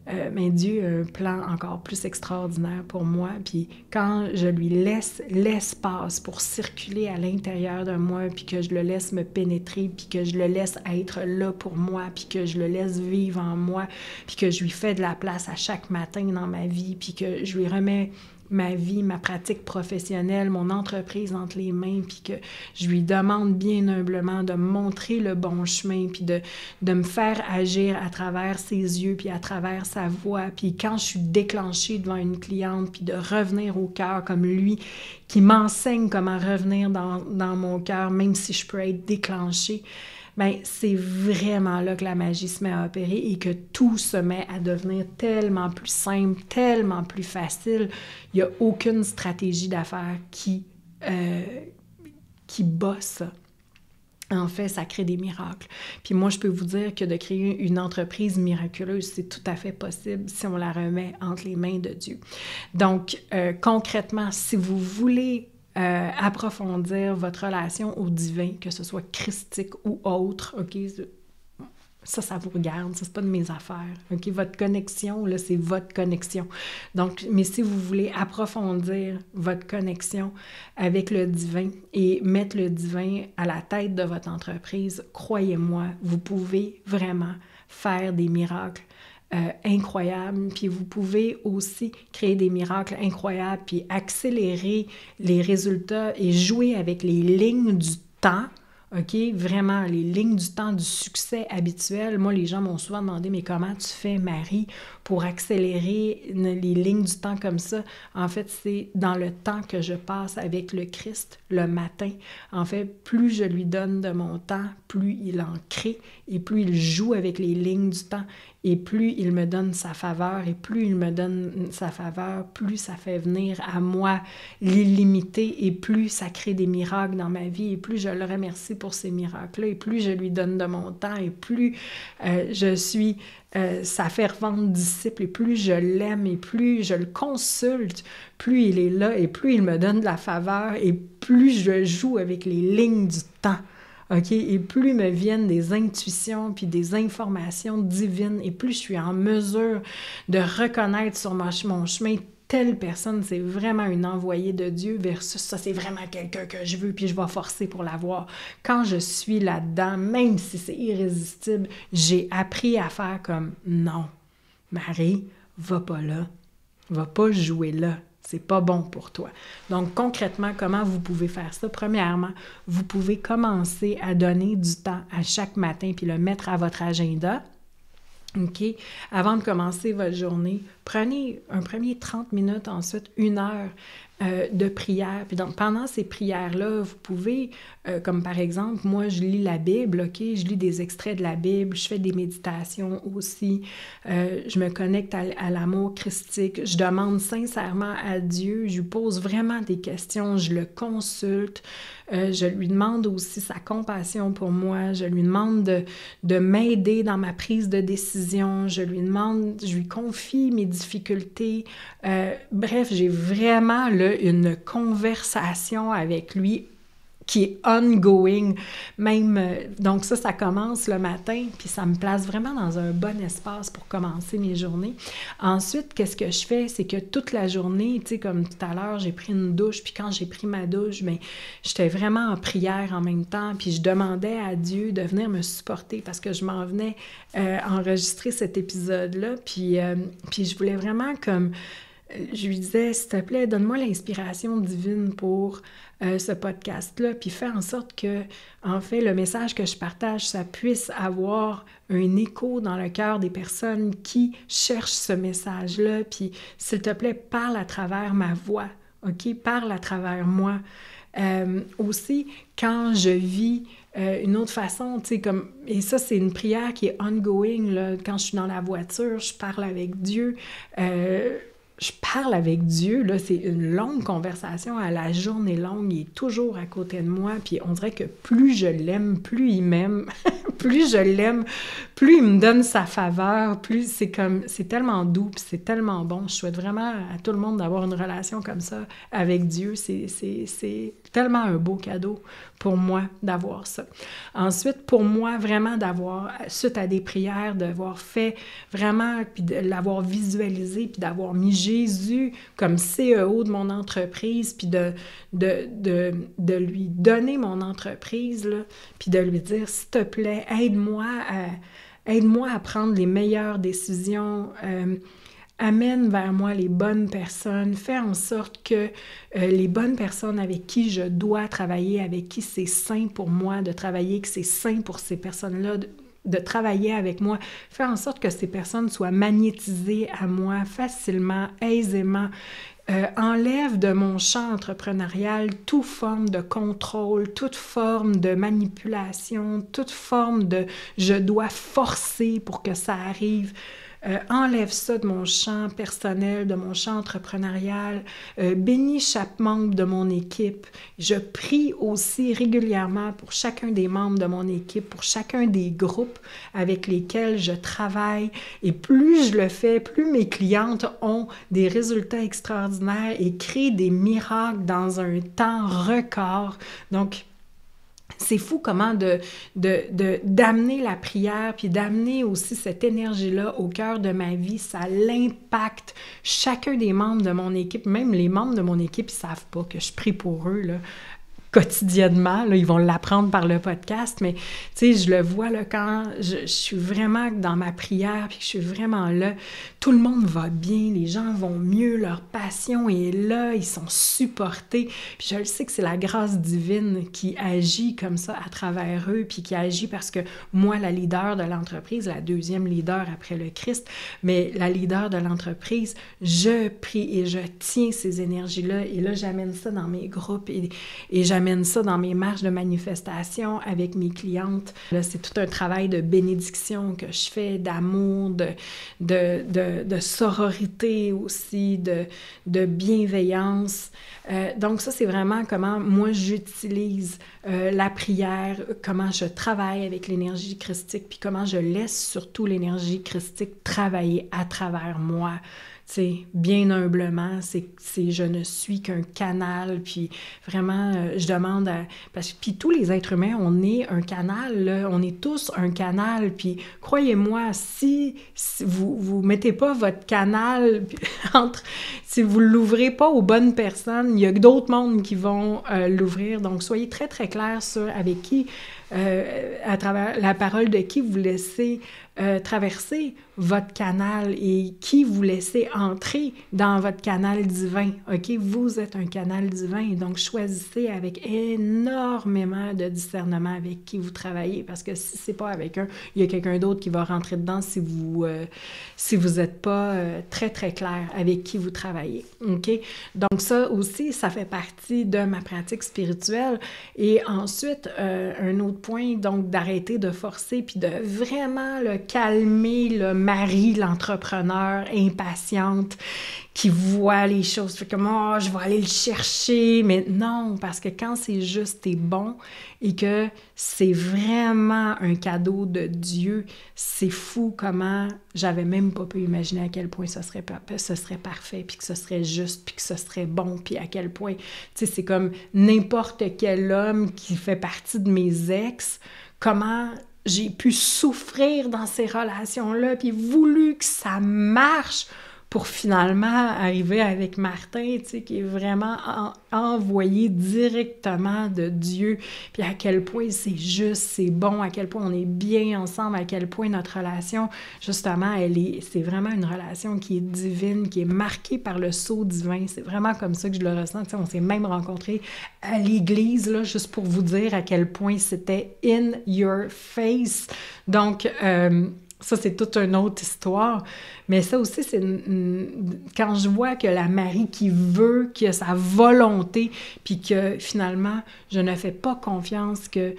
ben Dieu a un plan encore plus extraordinaire pour moi. Puis quand je lui laisse l'espace pour circuler à l'intérieur de moi, puis que je le laisse me pénétrer, puis que je le laisse être là pour moi, puis que je le laisse vivre en moi, puis que je lui fais de la place à chaque matin dans ma vie, puis que je lui remets ma vie, ma pratique professionnelle, mon entreprise entre les mains, puis que je lui demande bien humblement de me montrer le bon chemin, puis de me faire agir à travers ses yeux, puis à travers sa voix. Puis quand je suis déclenchée devant une cliente, puis de revenir au cœur comme lui, qui m'enseigne comment revenir dans mon cœur, même si je peux être déclenchée, bien, c'est vraiment là que la magie se met à opérer et que tout se met à devenir tellement plus simple, tellement plus facile. Il n'y a aucune stratégie d'affaires qui bat ça. En fait, ça crée des miracles. Puis moi, je peux vous dire que de créer une entreprise miraculeuse, c'est tout à fait possible si on la remet entre les mains de Dieu. Donc, concrètement, si vous voulez approfondir votre relation au divin, que ce soit christique ou autre, OK? Ça vous regarde, ça, c'est pas de mes affaires, OK? Votre connexion, là, c'est votre connexion. Donc, mais si vous voulez approfondir votre connexion avec le divin et mettre le divin à la tête de votre entreprise, croyez-moi, vous pouvez vraiment faire des miracles incroyables, puis vous pouvez aussi créer des miracles incroyables, puis accélérer les résultats et jouer avec les lignes du temps, OK? Vraiment, les lignes du temps du succès habituel. Moi, les gens m'ont souvent demandé, mais comment tu fais, Marie, pour accélérer les lignes du temps comme ça? En fait, c'est dans le temps que je passe avec le Christ le matin. En fait, plus je lui donne de mon temps, plus il en crée et plus il joue avec les lignes du temps. Et plus il me donne sa faveur, et plus il me donne sa faveur, plus ça fait venir à moi l'illimité, et plus ça crée des miracles dans ma vie, et plus je le remercie pour ces miracles-là, et plus je lui donne de mon temps, et plus je suis sa fervente disciple, et plus je l'aime, et plus je le consulte, plus il est là, et plus il me donne de la faveur, et plus je joue avec les lignes du temps. OK? Et plus me viennent des intuitions puis des informations divines, et plus je suis en mesure de reconnaître sur mon chemin telle personne, c'est vraiment une envoyée de Dieu versus ça, c'est vraiment quelqu'un que je veux puis je vais forcer pour l'avoir. Quand je suis là-dedans, même si c'est irrésistible, j'ai appris à faire comme non, Marie, va pas là, va pas jouer là. C'est pas bon pour toi. Donc, concrètement, comment vous pouvez faire ça? Premièrement, vous pouvez commencer à donner du temps à chaque matin puis le mettre à votre agenda. OK? Avant de commencer votre journée, prenez un premier 30 minutes, ensuite 1 heure de prière. Puis donc, pendant ces prières-là, vous pouvez, comme par exemple, moi, je lis la Bible, OK? Je lis des extraits de la Bible, je fais des méditations aussi, je me connecte à l'amour christique, je demande sincèrement à Dieu, je lui pose vraiment des questions, je le consulte, je lui demande aussi sa compassion pour moi, je lui demande de m'aider dans ma prise de décision, je lui confie mes difficultés. Bref, j'ai vraiment là une conversation avec lui qui est ongoing, même, donc ça commence le matin, puis ça me place vraiment dans un bon espace pour commencer mes journées. Ensuite, qu'est-ce que je fais? C'est que toute la journée, tu sais, comme tout à l'heure, j'ai pris une douche, puis quand j'ai pris ma douche, bien, j'étais vraiment en prière en même temps, puis je demandais à Dieu de venir me supporter, parce que je m'en venais enregistrer cet épisode-là, puis je voulais vraiment comme... Je lui disais, s'il te plaît, donne-moi l'inspiration divine pour ce podcast-là, puis fais en sorte que, en fait, le message que je partage, ça puisse avoir un écho dans le cœur des personnes qui cherchent ce message-là, puis s'il te plaît, parle à travers ma voix, OK? Parle à travers moi. Aussi, quand je vis une autre façon, tu sais, comme... Et ça, c'est une prière qui est ongoing, là. Quand je suis dans la voiture, je parle avec Dieu, je parle avec Dieu, là, c'est une longue conversation, à la journée longue, il est toujours à côté de moi, puis on dirait que plus je l'aime, plus il m'aime, plus je l'aime, plus il me donne sa faveur, plus c'est tellement doux, puis c'est tellement bon. Je souhaite vraiment à tout le monde d'avoir une relation comme ça avec Dieu, c'est tellement un beau cadeau pour moi d'avoir ça. Ensuite, pour moi, vraiment d'avoir, suite à des prières, d'avoir fait vraiment, puis de l'avoir visualisé, puis d'avoir mis Jésus comme CEO de mon entreprise, puis de lui donner mon entreprise, là, puis de lui dire, s'il te plaît, aide-moi à prendre les meilleures décisions, amène vers moi les bonnes personnes, fais en sorte que les bonnes personnes avec qui je dois travailler, avec qui c'est sain pour moi de travailler, que c'est sain pour ces personnes-là de travailler avec moi, fais en sorte que ces personnes soient magnétisées à moi facilement, aisément. Enlève de mon champ entrepreneurial toute forme de contrôle, toute forme de manipulation, toute forme de « je dois forcer pour que ça arrive ». Enlève ça de mon champ personnel, de mon champ entrepreneurial. Bénis chaque membre de mon équipe. Je prie aussi régulièrement pour chacun des membres de mon équipe, pour chacun des groupes avec lesquels je travaille. Et plus je le fais, plus mes clientes ont des résultats extraordinaires et créent des miracles dans un temps record. Donc, c'est fou comment d'amener la prière, puis d'amener aussi cette énergie-là au cœur de ma vie, ça l'impacte chacun des membres de mon équipe. Même les membres de mon équipe, ils savent pas que je prie pour eux, là, quotidiennement, là, ils vont l'apprendre par le podcast, mais tu sais, je le vois là, quand je suis vraiment dans ma prière, puis que je suis vraiment là, tout le monde va bien, les gens vont mieux, leur passion est là, ils sont supportés, puis je le sais que c'est la grâce divine qui agit comme ça à travers eux, puis qui agit parce que moi, la leader de l'entreprise, la deuxième leader après le Christ, mais la leader de l'entreprise, je prie et je tiens ces énergies-là, et là, j'amène ça dans mes groupes, et j'amène j'amène ça dans mes marches de manifestation avec mes clientes. Là, c'est tout un travail de bénédiction que je fais, d'amour, de sororité aussi, de bienveillance. Donc ça, c'est vraiment comment moi j'utilise la prière, comment je travaille avec l'énergie christique, puis comment je laisse surtout l'énergie christique travailler à travers moi. C'est bien humblement, je ne suis qu'un canal, puis vraiment, je demande puis tous les êtres humains, on est un canal, là, on est tous un canal, puis croyez-moi, si vous mettez pas votre canal si vous l'ouvrez pas aux bonnes personnes, il y a d'autres mondes qui vont l'ouvrir, donc soyez très très clairs sur avec qui, à travers la parole de qui vous laissez traverser votre canal et qui vous laissez entrer dans votre canal divin. OK? Vous êtes un canal divin, donc choisissez avec énormément de discernement avec qui vous travaillez, parce que si c'est pas avec un, il y a quelqu'un d'autre qui va rentrer dedans si vous êtes pas très, très clair avec qui vous travaillez. OK? Donc ça aussi, ça fait partie de ma pratique spirituelle. Et ensuite, un autre point, donc d'arrêter de forcer puis de vraiment calmer le mari, l'entrepreneur impatiente qui voit les choses, fait comme « Oh, je vais aller le chercher », mais non, parce que quand c'est juste et bon et que c'est vraiment un cadeau de Dieu, c'est fou comment j'avais même pas pu imaginer à quel point ce serait parfait, puis que ce serait juste, puis que ce serait bon, puis à quel point, tu sais, c'est comme n'importe quel homme qui fait partie de mes ex, comment j'ai pu souffrir dans ces relations-là, puis voulu que ça marche pour finalement arriver avec Martin, tu sais, qui est vraiment envoyé directement de Dieu, puis à quel point c'est juste, c'est bon, à quel point on est bien ensemble, à quel point notre relation, justement, c'est vraiment une relation qui est divine, qui est marquée par le sceau divin. C'est vraiment comme ça que je le ressens. Tu sais, on s'est même rencontrés à l'église, là, juste pour vous dire à quel point c'était in your face. Donc, ça, c'est toute une autre histoire. Mais ça aussi, c'est quand je vois que la Marie qui veut, qui a sa volonté, puis que finalement, je ne fais pas confiance que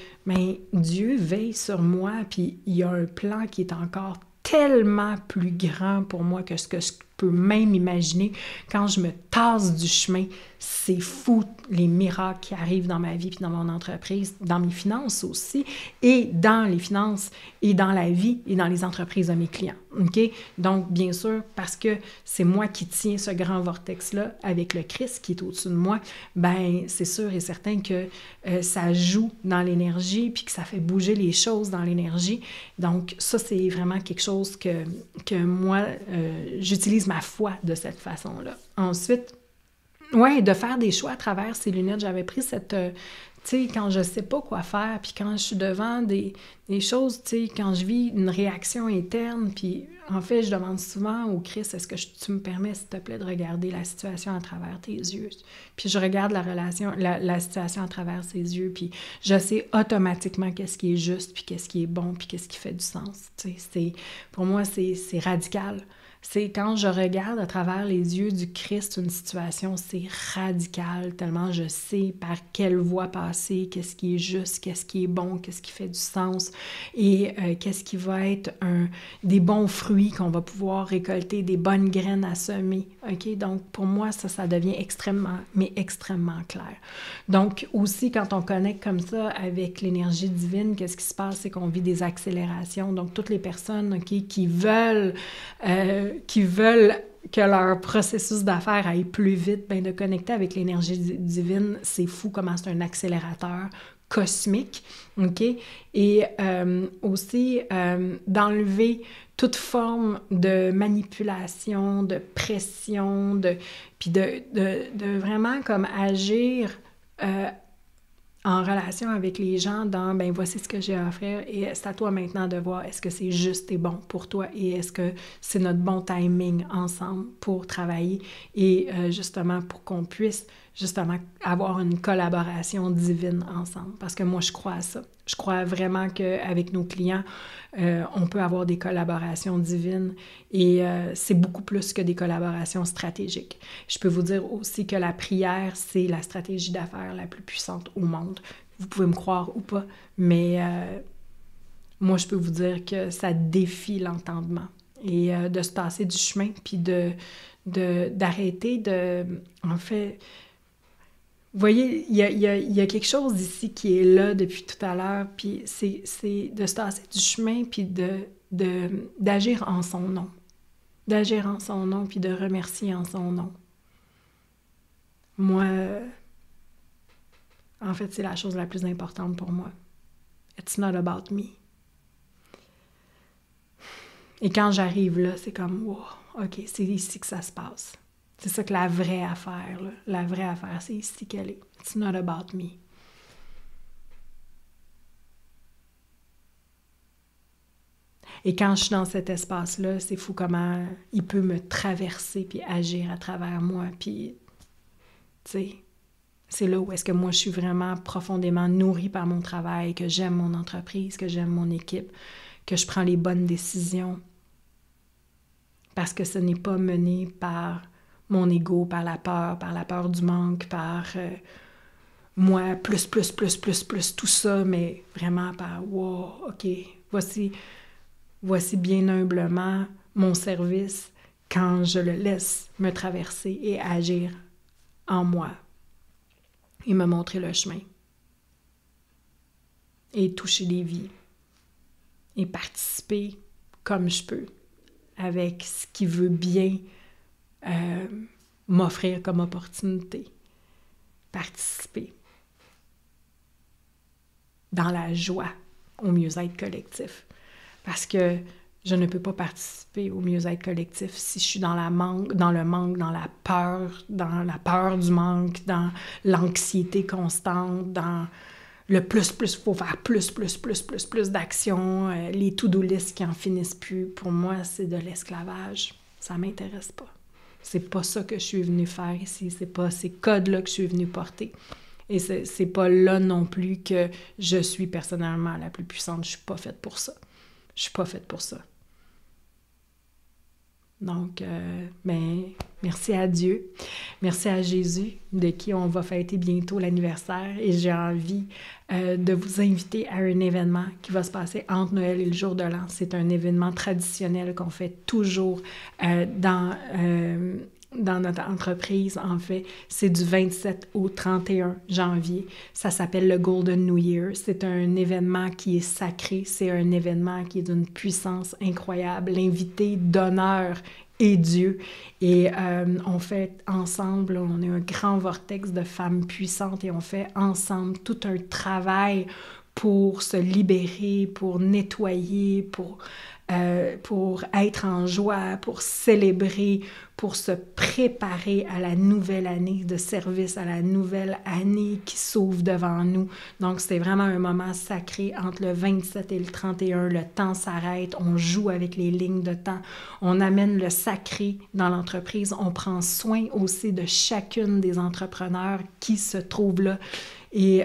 Dieu veille sur moi, puis il y a un plan qui est encore tellement plus grand pour moi que ce que je peux même imaginer. Quand je me tasse du chemin, c'est fou les miracles qui arrivent dans ma vie puis dans mon entreprise, dans mes finances aussi, et dans les finances et dans la vie et dans les entreprises de mes clients. OK? Donc, bien sûr, parce que c'est moi qui tiens ce grand vortex-là avec le Christ qui est au-dessus de moi, c'est sûr et certain que ça joue dans l'énergie puis que ça fait bouger les choses dans l'énergie. Donc, ça, c'est vraiment quelque chose que moi, j'utilise ma foi de cette façon-là. Ensuite, de faire des choix à travers ces lunettes. J'avais pris cette... tu sais, quand je sais pas quoi faire, puis quand je suis devant des choses, tu sais, quand je vis une réaction interne, puis en fait, je demande souvent au Christ, est-ce que tu me permets, s'il te plaît, de regarder la situation à travers tes yeux? Puis je regarde la situation à travers ses yeux, puis je sais automatiquement qu'est-ce qui est juste, puis qu'est-ce qui est bon, puis qu'est-ce qui fait du sens. Tu sais, pour moi, c'est radical. C'est quand je regarde à travers les yeux du Christ une situation, c'est radical, tellement je sais par quelle voie passer, qu'est-ce qui est juste, qu'est-ce qui est bon, qu'est-ce qui fait du sens et qu'est-ce qui va être des bons fruits qu'on va pouvoir récolter, des bonnes graines à semer. OK? Donc, pour moi, ça devient extrêmement clair. Donc, aussi, quand on connecte comme ça avec l'énergie divine, qu'est-ce qui se passe? C'est qu'on vit des accélérations. Donc, toutes les personnes qui veulent que leur processus d'affaires aille plus vite, de connecter avec l'énergie divine, c'est fou comment c'est un accélérateur cosmique, OK? Et aussi d'enlever toute forme de manipulation, de pression, puis de vraiment comme agir en relation avec les gens dans « voici ce que j'ai à offrir et c'est à toi maintenant de voir est-ce que c'est juste et bon pour toi et est-ce que c'est notre bon timing ensemble pour travailler et justement pour qu'on puisse justement avoir une collaboration divine ensemble. Parce que moi, je crois à ça. Je crois vraiment qu'avec nos clients, on peut avoir des collaborations divines et c'est beaucoup plus que des collaborations stratégiques. Je peux vous dire aussi que la prière, c'est la stratégie d'affaires la plus puissante au monde. Vous pouvez me croire ou pas, mais moi, je peux vous dire que ça défie l'entendement. Et de se passer du chemin, puis d'arrêter de... En fait, vous voyez, il y a quelque chose ici qui est là depuis tout à l'heure, puis c'est de se tasser du chemin, puis d'agir en son nom. D'agir en son nom, puis de remercier en son nom. Moi, en fait, c'est la chose la plus importante pour moi. It's not about me. Et quand j'arrive là, c'est comme, wow, OK, c'est ici que ça se passe. C'est ça que la vraie affaire, là. La vraie affaire, c'est ici qu'elle est. It's not about me. Et quand je suis dans cet espace-là, c'est fou comment il peut me traverser puis agir à travers moi. Puis, tu sais, c'est là où est-ce que moi, je suis vraiment profondément nourrie par mon travail, que j'aime mon entreprise, que j'aime mon équipe, que je prends les bonnes décisions. Parce que ce n'est pas mené par mon ego, par la peur du manque, par moi, plus, tout ça, mais vraiment par, wow, OK, voici bien humblement mon service quand je le laisse me traverser et agir en moi et me montrer le chemin et toucher des vies et participer comme je peux avec ce qui veut bien m'offrir comme opportunité. Participer dans la joie au mieux-être collectif. Parce que je ne peux pas participer au mieux-être collectif si je suis dans le manque, dans la peur du manque, dans l'anxiété constante, dans le plus, il faut faire plus d'actions, les to-do lists qui en finissent plus. Pour moi, c'est de l'esclavage. Ça m'intéresse pas. C'est pas ça que je suis venue faire ici. C'est pas ces codes-là que je suis venue porter. Et c'est pas là non plus que je suis personnellement la plus puissante. Je suis pas faite pour ça. Je suis pas faite pour ça. Donc, merci à Dieu, merci à Jésus, de qui on va fêter bientôt l'anniversaire. Et j'ai envie de vous inviter à un événement qui va se passer entre Noël et le jour de l'an. C'est un événement traditionnel qu'on fait toujours dans notre entreprise, en fait. C'est du 27 au 31 janvier. Ça s'appelle le Golden New Year. C'est un événement qui est sacré. C'est un événement qui est d'une puissance incroyable. L'invité d'honneur est Dieu. Et on fait ensemble, on est un grand vortex de femmes puissantes et on fait ensemble tout un travail pour se libérer, pour nettoyer, pour être en joie, pour célébrer, pour se préparer à la nouvelle année de service, à la nouvelle année qui s'ouvre devant nous. Donc, c'est vraiment un moment sacré entre le 27 et le 31. Le temps s'arrête, on joue avec les lignes de temps, on amène le sacré dans l'entreprise, on prend soin aussi de chacune des entrepreneurs qui se trouvent là. Et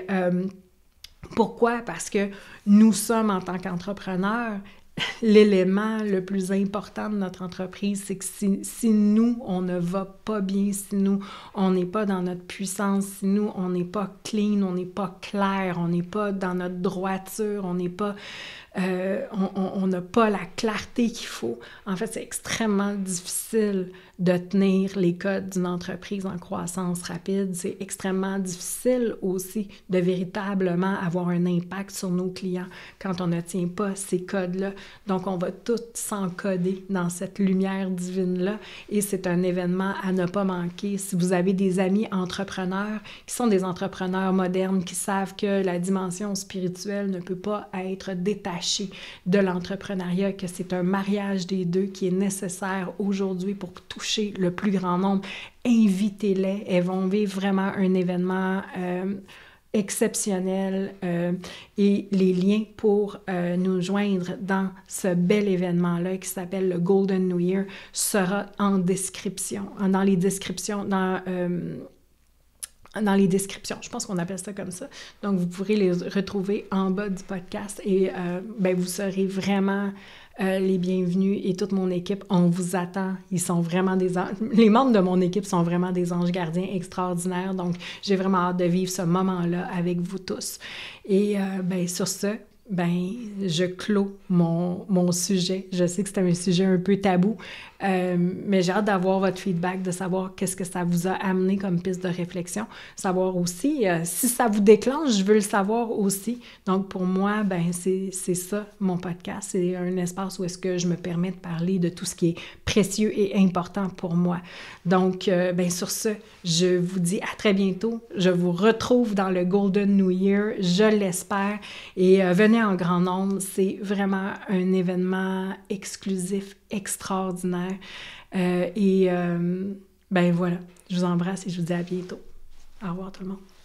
pourquoi? Parce que nous sommes, en tant qu'entrepreneurs, l'élément le plus important de notre entreprise, c'est que si nous, on ne va pas bien, si nous, on n'est pas dans notre puissance, si nous, on n'est pas clean, on n'est pas clair, on n'est pas dans notre droiture, on n'est pas... on n'a pas la clarté qu'il faut. En fait, c'est extrêmement difficile de tenir les codes d'une entreprise en croissance rapide. C'est extrêmement difficile aussi de véritablement avoir un impact sur nos clients quand on ne tient pas ces codes-là. Donc, on va tous s'encoder dans cette lumière divine-là et c'est un événement à ne pas manquer. Si vous avez des amis entrepreneurs qui sont des entrepreneurs modernes, qui savent que la dimension spirituelle ne peut pas être détachée de l'entrepreneuriat, que c'est un mariage des deux qui est nécessaire aujourd'hui pour toucher le plus grand nombre, invitez-les. Elles vont vivre vraiment un événement exceptionnel et les liens pour nous joindre dans ce bel événement-là qui s'appelle le Golden New Year sera en description, dans les descriptions, dans les descriptions. Je pense qu'on appelle ça comme ça. Donc, vous pourrez les retrouver en bas du podcast et vous serez vraiment les bienvenus et toute mon équipe, on vous attend. Ils sont vraiment des anges. Les membres de mon équipe sont vraiment des anges gardiens extraordinaires. Donc, j'ai vraiment hâte de vivre ce moment-là avec vous tous. Et sur ce, je clôt mon sujet. Je sais que c'est un sujet un peu tabou, mais j'ai hâte d'avoir votre feedback, de savoir qu'est-ce que ça vous a amené comme piste de réflexion. Savoir aussi, si ça vous déclenche, je veux le savoir aussi. Donc, pour moi, c'est ça, mon podcast. C'est un espace où est-ce que je me permets de parler de tout ce qui est précieux et important pour moi. Donc, sur ce, je vous dis à très bientôt. Je vous retrouve dans le Golden New Year, je l'espère. Et venez en grand nombre, c'est vraiment un événement exclusif, extraordinaire. Voilà, je vous embrasse et je vous dis à bientôt. Au revoir tout le monde.